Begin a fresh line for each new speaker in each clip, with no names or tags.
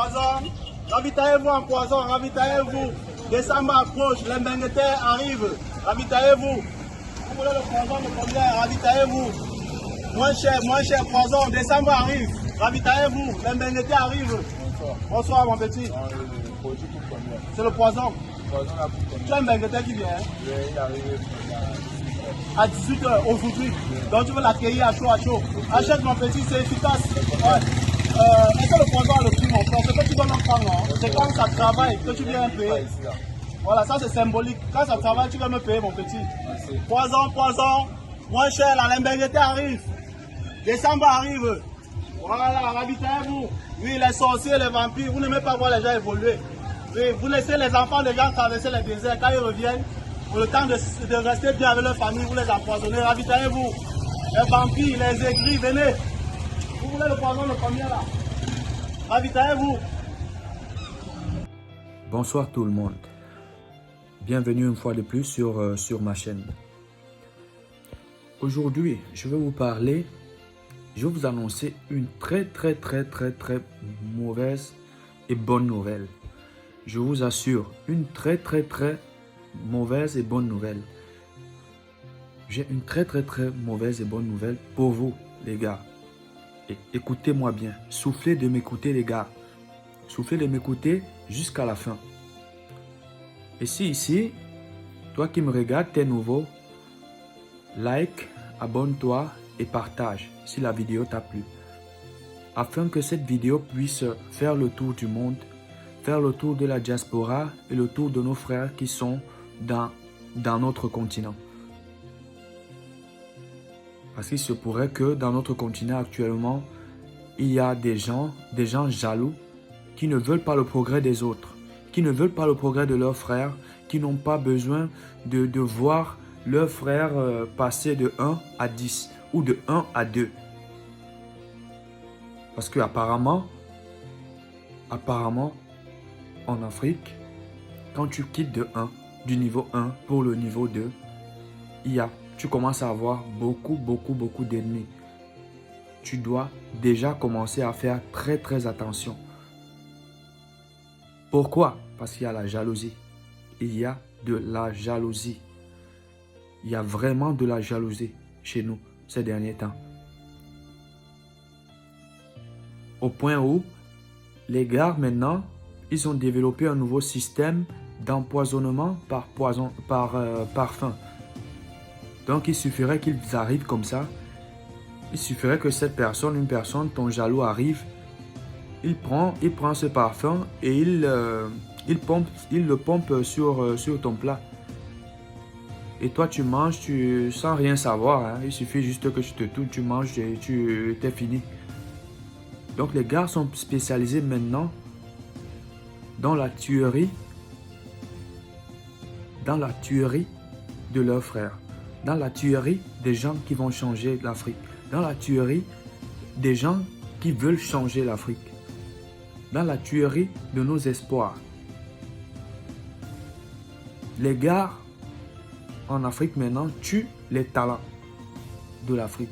poison. Ravitaillez-vous en poison, ravitaillez-vous. Décembre approche, les Benguetais arrivent. Ravitaillez-vous. Vous voulez le poison de combien? Ravitaillez-vous. Moins cher, poison. Décembre arrive. Ravitaillez-vous. Les Benguetais arrivent.
Bonsoir.
Bonsoir, mon petit. C'est le poison. Tu as un Benguetais qui vient.
Il arrive
à 18h aujourd'hui. Donc tu veux l'accueillir à chaud. Achète mon petit, c'est efficace. Ouais. Est-ce que le poison a le prix, mon frère? C'est que tu dois en prendre. C'est quand ça travaille que tu viens payer. Voilà, ça c'est symbolique. Quand ça travaille, tu vas me payer, mon petit. Poison. Moins cher, la Benguetais arrive. Décembre arrive. Voilà, ravitaillez-vous. Oui, les sorciers, les vampires, vous n'aimez pas voir les gens évoluer. Oui, vous laissez les enfants des gens traverser les déserts. Quand ils reviennent, pour le temps de rester bien avec leur famille, vous les empoisonnez. Ravitaillez-vous. Les vampires, les aigris, venez. Vous voulez le poison de combien là? Ravitaillez-vous.
Bonsoir tout le monde. Bienvenue une fois de plus sur ma chaîne. Aujourd'hui, je vais vous annoncer une très mauvaise et bonne nouvelle. Je vous assure, une très mauvaise et bonne nouvelle. J'ai une très mauvaise et bonne nouvelle pour vous, les gars. Et écoutez-moi bien. Soufflez de m'écouter, les gars. Soufflez de m'écouter jusqu'à la fin. Et si ici, toi qui me regardes, t'es nouveau, like, abonne-toi et partage si la vidéo t'a plu. Afin que cette vidéo puisse faire le tour du monde, faire le tour de la diaspora et le tour de nos frères qui sont dans notre continent. Parce qu'il se pourrait que dans notre continent actuellement, il y a des gens jaloux qui ne veulent pas le progrès des autres, qui ne veulent pas le progrès de leurs frères, qui n'ont pas besoin de voir leurs frères passer de 1 à 10 ou de 1 à 2. Parce que apparemment, en Afrique, quand tu quittes du niveau 1 pour le niveau 2, tu commences à avoir beaucoup d'ennemis. Tu dois déjà commencer à faire très attention. Pourquoi? Parce qu'il y a la jalousie. Il y a de la jalousie. Il y a vraiment de la jalousie chez nous ces derniers temps. Au point où les gars maintenant, ils ont développé un nouveau système d'empoisonnement par parfum. Donc il suffirait qu'ils arrivent comme ça. Il suffirait que une personne, ton jaloux arrive. Il prend ce parfum et il le pompe sur ton plat. Et toi tu manges, sans rien savoir. Hein. Il suffit juste que tu manges et t'es fini. Donc les gars sont spécialisés maintenant dans la tuerie de leurs frères, dans la tuerie des gens qui vont changer l'Afrique, dans la tuerie des gens qui veulent changer l'Afrique, dans la tuerie de nos espoirs. Les gars en Afrique maintenant tuent les talents de l'Afrique.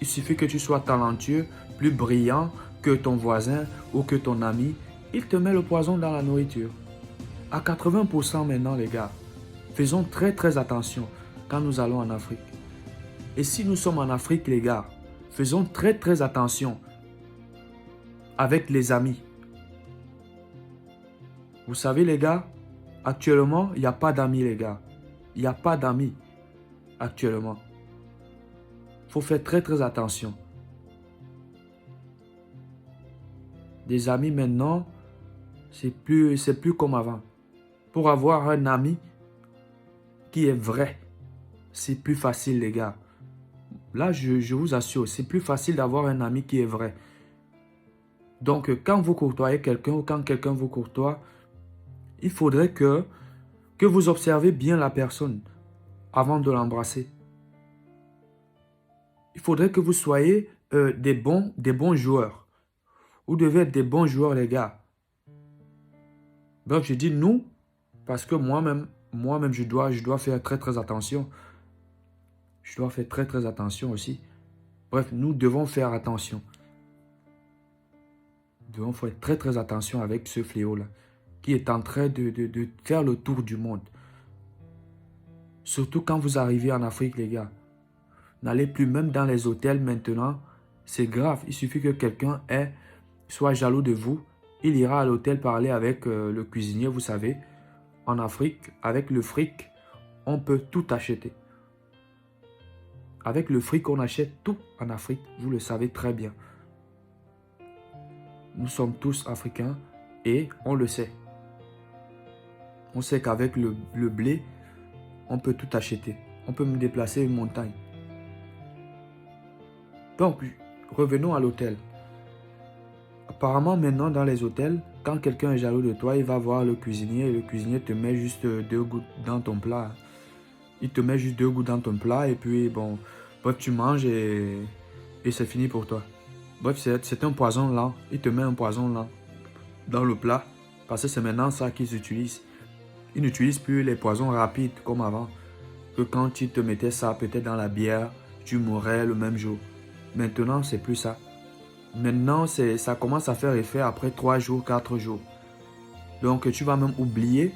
Il suffit que tu sois talentueux, plus brillant que ton voisin ou que ton ami, il te met le poison dans la nourriture. À 80% maintenant, les gars, faisons très attention quand nous allons en Afrique. Et si nous sommes en Afrique, les gars, faisons très attention avec les amis. Vous savez, les gars, actuellement, il n'y a pas d'amis, les gars. Il n'y a pas d'amis actuellement. Il faut faire très attention. Des amis maintenant, c'est plus comme avant. Pour avoir un ami qui est vrai, c'est plus facile, les gars. Là, je vous assure, c'est plus facile d'avoir un ami qui est vrai. Donc, quand vous courtoyez quelqu'un ou quand quelqu'un vous courtoie, il faudrait que vous observez bien la personne avant de l'embrasser. Il faudrait que vous soyez des bons joueurs. Vous devez être des bons joueurs, les gars. Donc, je dis nous, parce que moi-même, je dois faire très attention. Je dois faire très attention aussi. Bref, nous devons faire attention. Nous devons faire très très attention avec ce fléau-là, qui est en train de faire le tour du monde. Surtout quand vous arrivez en Afrique, les gars. N'allez plus même dans les hôtels maintenant. C'est grave. Il suffit que quelqu'un soit jaloux de vous. Il ira à l'hôtel parler avec le cuisinier, vous savez. En Afrique, avec le fric, on peut tout acheter. Avec le fric, on achète tout en Afrique. Vous le savez très bien. Nous sommes tous africains et on le sait. On sait qu'avec le blé, on peut tout acheter. On peut me déplacer une montagne. Donc, revenons à l'hôtel. Apparemment, maintenant, dans les hôtels, quand quelqu'un est jaloux de toi, il va voir le cuisinier et le cuisinier te met juste 2 gouttes dans ton plat. Il te met juste 2 gouttes dans ton plat et puis, bon, bref, tu manges et c'est fini pour toi. Bref, c'est un poison lent. Il te met un poison lent dans le plat parce que c'est maintenant ça qu'ils utilisent. Ils n'utilisent plus les poisons rapides comme avant. Que quand ils te mettaient ça peut-être dans la bière, tu mourrais le même jour. Maintenant, c'est plus ça. Maintenant, ça commence à faire effet après 3 jours, 4 jours. Donc, tu vas même oublier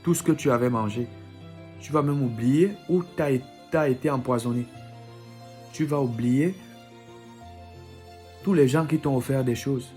tout ce que tu avais mangé. Tu vas même oublier où tu as été empoisonné. Tu vas oublier tous les gens qui t'ont offert des choses.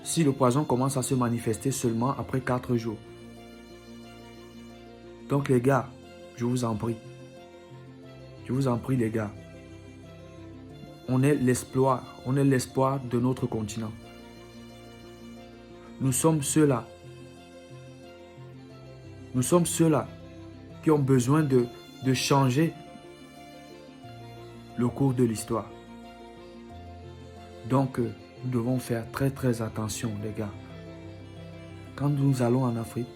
Si le poison commence à se manifester seulement après 4 jours. Donc, les gars, je vous en prie. Je vous en prie, les gars. On est l'espoir de notre continent. Nous sommes ceux-là. Nous sommes ceux-là qui ont besoin de changer le cours de l'histoire. Donc, nous devons faire très très attention, les gars. Quand nous allons en Afrique,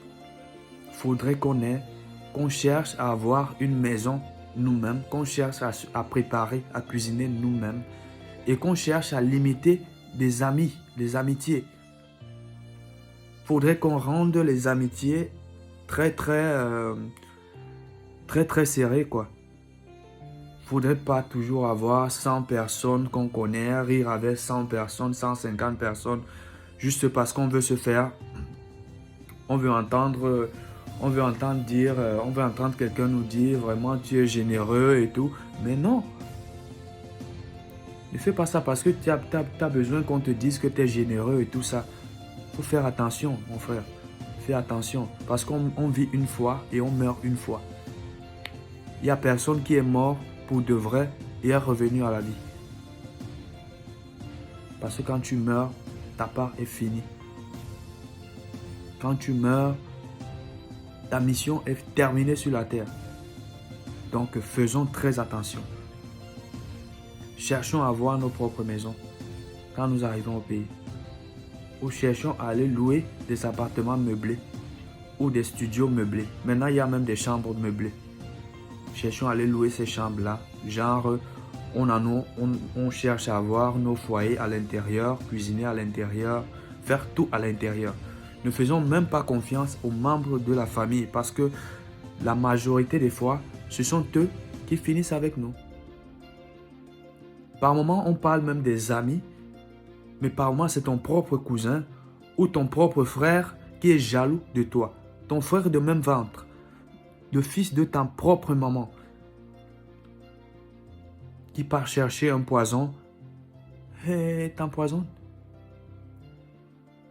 il faudrait qu'on cherche à avoir une maison nous-mêmes, qu'on cherche à préparer, à cuisiner nous-mêmes et qu'on cherche à limiter des amis, des amitiés. Il faudrait qu'on rende les amitiés très serrées, quoi. Il ne faudrait pas toujours avoir 100 personnes qu'on connaît, rire avec 100 personnes, 150 personnes, juste parce qu'on veut se faire. On veut entendre quelqu'un nous dire vraiment tu es généreux et tout. Mais non. Ne fais pas ça parce que tu as besoin qu'on te dise que tu es généreux et tout ça. Il faut faire attention, mon frère. Fais attention. Parce qu'on vit une fois et on meurt une fois. Il n'y a personne qui est mort pour de vrai et est revenu à la vie. Parce que quand tu meurs, ta part est finie. Quand tu meurs, ta mission est terminée sur la terre. Donc faisons très attention. Cherchons à avoir nos propres maisons quand nous arrivons au pays. Ou cherchons à aller louer des appartements meublés ou des studios meublés. Maintenant, il y a même des chambres meublées. Cherchons à aller louer ces chambres-là. Genre, on cherche à avoir nos foyers à l'intérieur, cuisiner à l'intérieur, faire tout à l'intérieur. Ne faisons même pas confiance aux membres de la famille parce que la majorité des fois, ce sont eux qui finissent avec nous. Par moments, on parle même des amis, mais par moments, c'est ton propre cousin ou ton propre frère qui est jaloux de toi. Ton frère de même ventre, le fils de ta propre maman, qui part chercher un poison et t'empoisonne.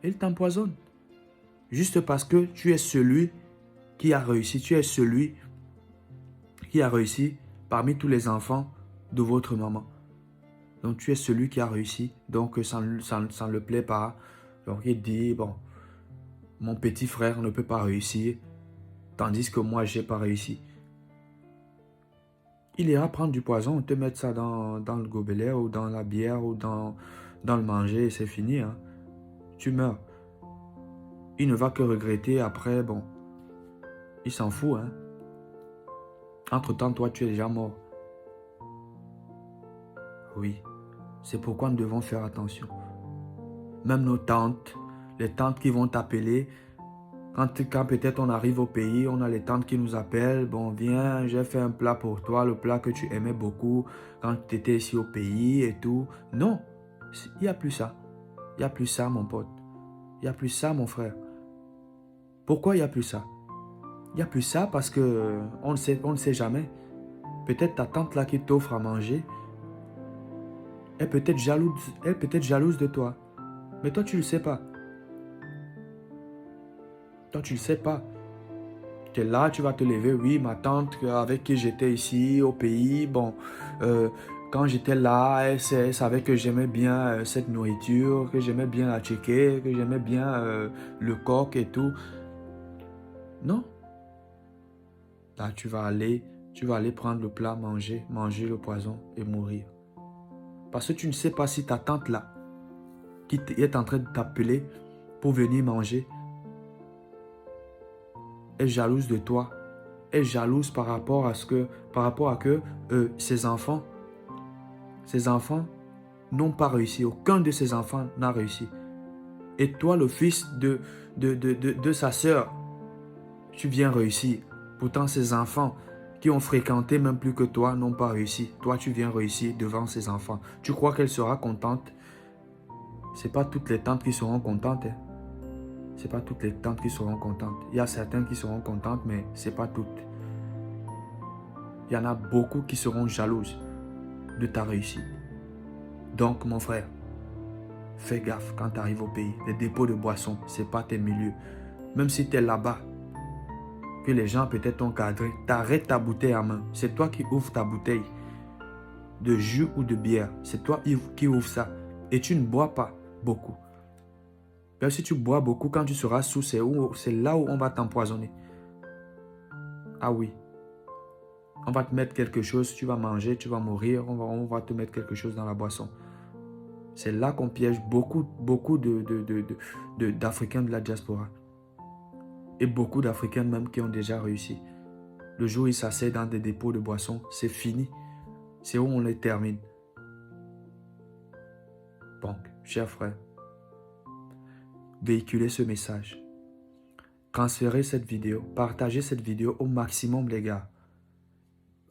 Il t'empoisonne. Juste parce que tu es celui qui a réussi. Tu es celui qui a réussi parmi tous les enfants de votre maman. Donc tu es celui qui a réussi. Donc ça ne le plaît pas. Donc il dit, bon, mon petit frère ne peut pas réussir. Tandis que moi, je n'ai pas réussi. Il ira prendre du poison, te mettre ça dans le gobelet ou dans la bière ou dans le manger et c'est fini. Hein. Tu meurs. Il ne va que regretter après, bon, il s'en fout. Hein. Entre-temps, toi, tu es déjà mort. Oui, c'est pourquoi nous devons faire attention. Même nos tantes, les tantes qui vont t'appeler Quand peut-être on arrive au pays, on a les tantes qui nous appellent. Bon, viens, j'ai fait un plat pour toi, le plat que tu aimais beaucoup quand tu étais ici au pays et tout. Non, il n'y a plus ça. Il n'y a plus ça, mon pote. Il n'y a plus ça, mon frère. Pourquoi il n'y a plus ça? Il n'y a plus ça parce que on ne sait jamais. Peut-être ta tante là qui t'offre à manger, elle peut être jalouse de toi. Mais toi, tu ne le sais pas. Toi, tu ne le sais pas. Tu es là, tu vas te lever. Oui, ma tante avec qui j'étais ici au pays, bon, quand j'étais là, elle savait que j'aimais bien cette nourriture, que j'aimais bien la tchéké, que j'aimais bien le coq et tout. Non. Là, tu vas aller prendre le plat, manger le poison et mourir. Parce que tu ne sais pas si ta tante là, qui est en train de t'appeler pour venir manger, est jalouse de toi, est jalouse par rapport à que ses enfants n'ont pas réussi. Aucun de ses enfants n'a réussi. Et toi, le fils de sa sœur, tu viens réussir. Pourtant, ses enfants qui ont fréquenté même plus que toi n'ont pas réussi. Toi, tu viens réussir devant ses enfants. Tu crois qu'elle sera contente? Ce n'est pas toutes les tantes qui seront contentes. Hein. Ce n'est pas toutes les tantes qui seront contentes. Il y a certaines qui seront contentes, mais ce n'est pas toutes. Il y en a beaucoup qui seront jalouses de ta réussite. Donc, mon frère, fais gaffe quand tu arrives au pays. Les dépôts de boissons, ce n'est pas tes milieux. Même si tu es là-bas, que les gens peut-être t'ont cadré, t'arrêtes ta bouteille à main. C'est toi qui ouvres ta bouteille de jus ou de bière. C'est toi qui ouvres ça. Et tu ne bois pas beaucoup. Parce que si tu bois beaucoup, quand tu seras sous, c'est là où on va t'empoisonner. Ah oui. On va te mettre quelque chose, tu vas manger, tu vas mourir, on va te mettre quelque chose dans la boisson. C'est là qu'on piège beaucoup d'Africains de la diaspora. Et beaucoup d'Africains même qui ont déjà réussi. Le jour où ils s'asseyent dans des dépôts de boissons, c'est fini. C'est où on les termine. Donc, chers frères, véhiculez ce message. Transférez cette vidéo, partagez cette vidéo au maximum, les gars,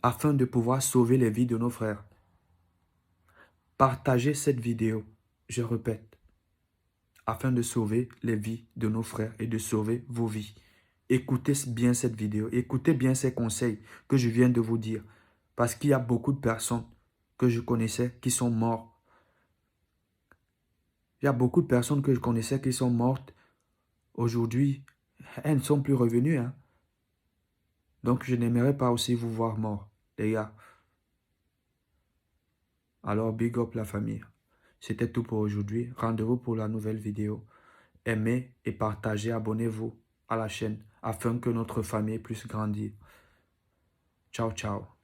afin de pouvoir sauver les vies de nos frères. Partagez cette vidéo, je répète, afin de sauver les vies de nos frères et de sauver vos vies. Écoutez bien cette vidéo, écoutez bien ces conseils que je viens de vous dire, parce qu'il y a beaucoup de personnes que je connaissais qui sont mortes. Il y a beaucoup de personnes que je connaissais qui sont mortes. Aujourd'hui, elles ne sont plus revenues. Hein? Donc, je n'aimerais pas aussi vous voir mort, les gars. Alors, big up la famille. C'était tout pour aujourd'hui. Rendez-vous pour la nouvelle vidéo. Aimez et partagez, abonnez-vous à la chaîne afin que notre famille puisse grandir. Ciao, ciao.